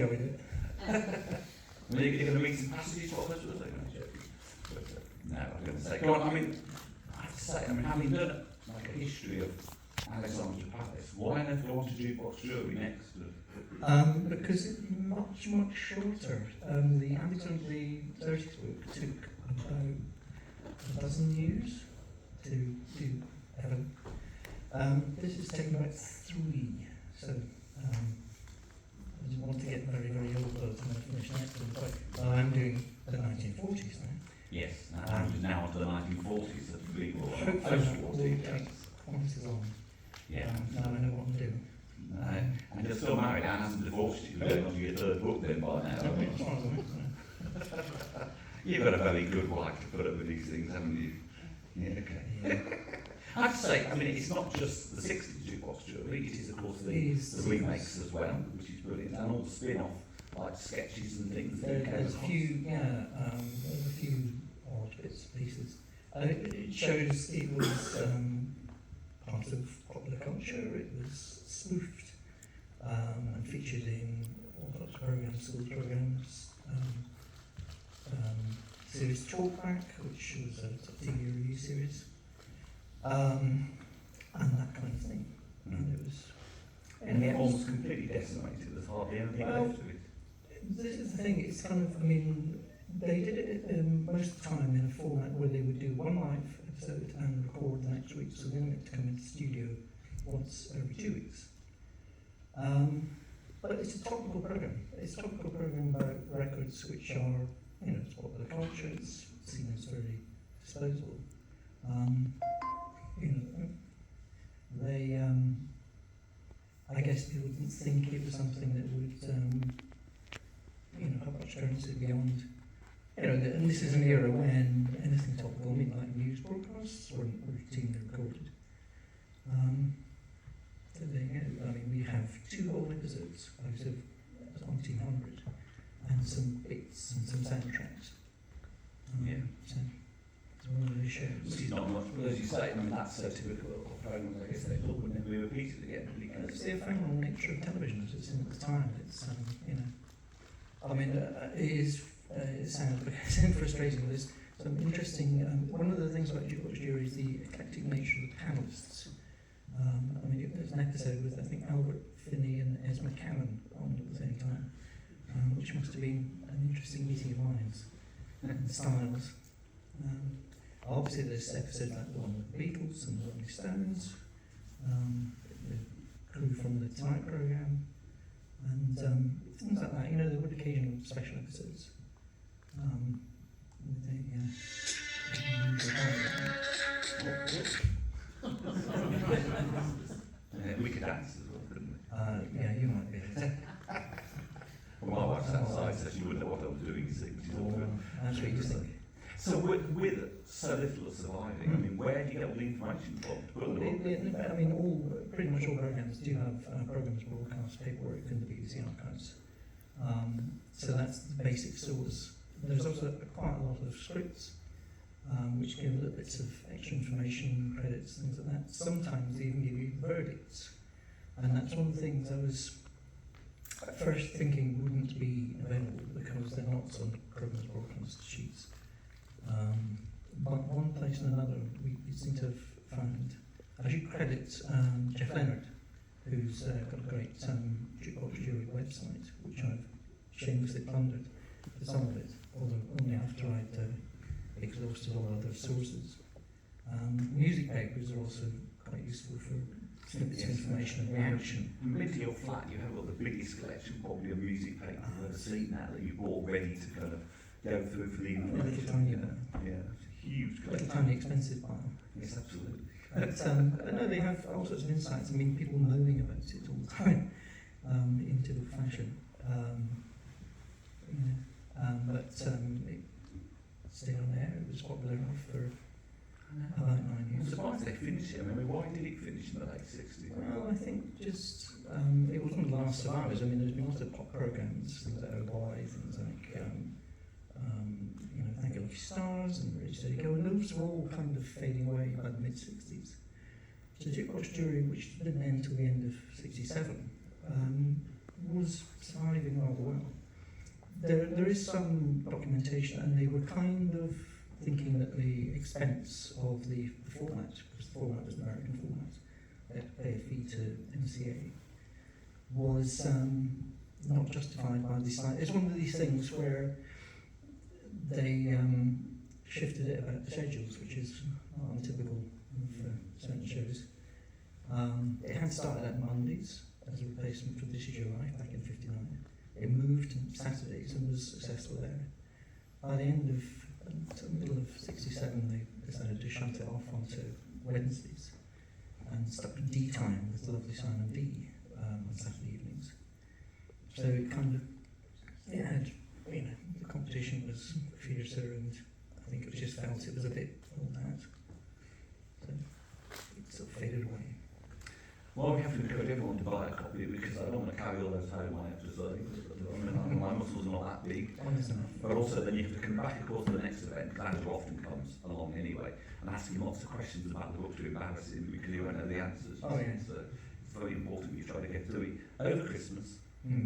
enjoyed it. I mean, are you going to read some passages for us, or are they going to joke? No, I was going to say, go on, I mean, I have to say, I mean, having done like a history of Alexandra Palace, why on earth go on to Jukebox Jury next? Because it's much, much shorter. The Alexandra the 30th book took about a dozen years to do Evan. This has taken about 3, so I didn't want to get very, very old by the time I finish next one, but I'm doing the 1940s now. Yes, I'm now to the 1940s, so people Hopefully that will take quite as long. Yeah. Now I know what I'm doing. And you're still married, Anne hasn't divorced you, you're going on to your 3rd book then by now. As far as I know. You've got a very good wife to put up with these things, haven't you? Yeah, okay. Yeah. I have to say, I mean, it's not just the 60s Jukebox Jury, it is of course the remakes as well, which is brilliant, and all the spin-off, like sketches and things. There's a few, there's a few odd bits and pieces. It shows it was part of popular culture, it was spoofed and featured in all sorts of programs, school programs, series Talkback, which was a TV review series, and that kind of thing. And it was, and yet almost completely decimated, there's hardly anything left of it. This is the thing, it's kind of, I mean, they did it most of the time in a format where they would do one live episode and record the next week, so they didn't get to come into the studio once every 2 weeks. But it's a topical program. It's a topical program about records which are, you know, it's popular culture, it's seen as very disposable. You know, they, I guess people didn't think it was something that would, you know, have much currency beyond, you know, and this is an era when anything topical, I mean, like news broadcasts weren't routinely recorded. So there you go. I mean, we have 2 whole episodes, like I said, 1900, and some bits and some soundtracks. Yeah. So it's one of those shows. Which is not much, but as you say, I mean, that's so typical of programs, I guess they thought would never be repeated again. It's the ephemeral nature of television as it's in at the time. It's, you know, I mean, it sounds frustrating. There's some interesting, one of the things about Jukebox Jury is the eclectic nature of the panellists. I mean, there's an episode with, I think, Albert Finney and Esme Cannon on at the same time, which must have been an interesting meeting of minds and styles. Obviously, there's episodes like the one with the Beatles and the Rolling Stones, the crew from the Tonight programme, and things like that. You know, there would occasional special episodes. With we could dance as well, couldn't we? yeah, you might be able to. Well, my wife's outside, so she wouldn't know what I was doing, you see, which is all good. That's what you think. So with so little surviving, I mean, where do you get all the information from? I mean, pretty much all programs do have programs broadcast paperwork in the BBC archives. So that's the basic source. There's also quite a lot of scripts, which give little bits of extra information, credits, things like that. Sometimes they even give you verdicts. And that's one of the things I was at first thinking wouldn't be available because they're not on programs broadcast sheets. But one place and another, we seem to have found. I should credit Jeff Leonard, who's got a great Jukebox Jury website, which I've shamelessly plundered for some of it, although only after I'd exhausted all other sources. Music papers are also quite useful for snippets of information and reaction. I've been to your flat, you have got the biggest collection probably of music papers I've ever seen now that you've bought ready to kind of go through for the information. Little tiny one. Yeah, it's a huge Little collection. tiny expensive pile. Yes, absolutely. But no, they have all sorts of insights. I mean, people moaning about it all the time in typical fashion. But it stayed on air. It was popular enough for about 9 I'm years. surprised they finished it. I mean, why did it finish in the late 60s? Well, I think just it wasn't the last survivors. I mean, there's been lots of pop programs, things like Oh Boy, things like Thank You Lucky Stars and Ready Steady Go, and those were all kind of fading away by the mid 60s. So Jukebox Jury, which didn't end till the end of 67, was surviving rather well. There is some documentation, and they were kind of thinking that the expense of the format, because the format was an American format, they had to pay a fee to MCA, was not justified by the site. It's one of these things where they shifted it about the schedules, which is not untypical of certain shows. It had started at Mondays as a replacement for This Is Your Life back in '59. It moved to Saturdays and was successful there. By the end of, the middle of '67, they decided to shut it off onto Wednesdays and stuck D Time with the lovely Simon D on Saturday evenings. So it kind of, it had, the competition was fiercer, and I think it just felt it was a bit old hat. So it sort of faded away. Well, we have to encourage everyone to buy a copy, because I don't want to carry all those home on exercise. My muscles are not that big. One is enough. But also then you have to come back, of course, to the next event, because Andrew often comes along anyway, and asking lots of questions about the book to embarrass him, because you won't know the answers. Oh, yes. So it's very important you try to get through it over Christmas.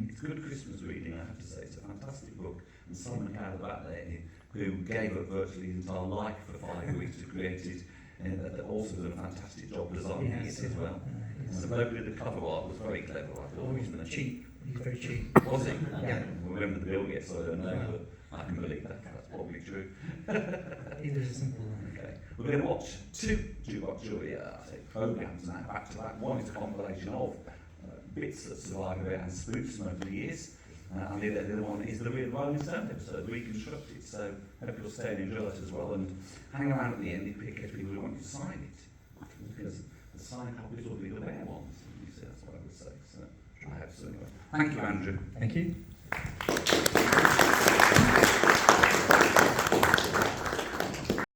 It's good Christmas reading, I have to say. It's a fantastic book. And Simon Cowell back there, who gave up virtually his entire life for 5 weeks to create it, and also did a fantastic job designing it as well. And the bloke who did the cover art was very clever, I thought, wasn't he? Cheap. He's very cheap. Was he? Yeah. Remember the bill gets, so I don't know, but I can believe that. That's probably true. It is a simple one. Okay. We're going to watch two Jukebox Jury programmes now, back to back. One is a compilation of bits that survive and spoofs from over the years. And the other one is the real Rolling Stone episode, reconstructed. So hope you'll stay and enjoy it as well. And hang around at the end and pick people who want you to sign it. Because the signed copies will be the rare ones. You see, that's what I would say. So I hope so anyway. Thank you, Andrew. Thank you.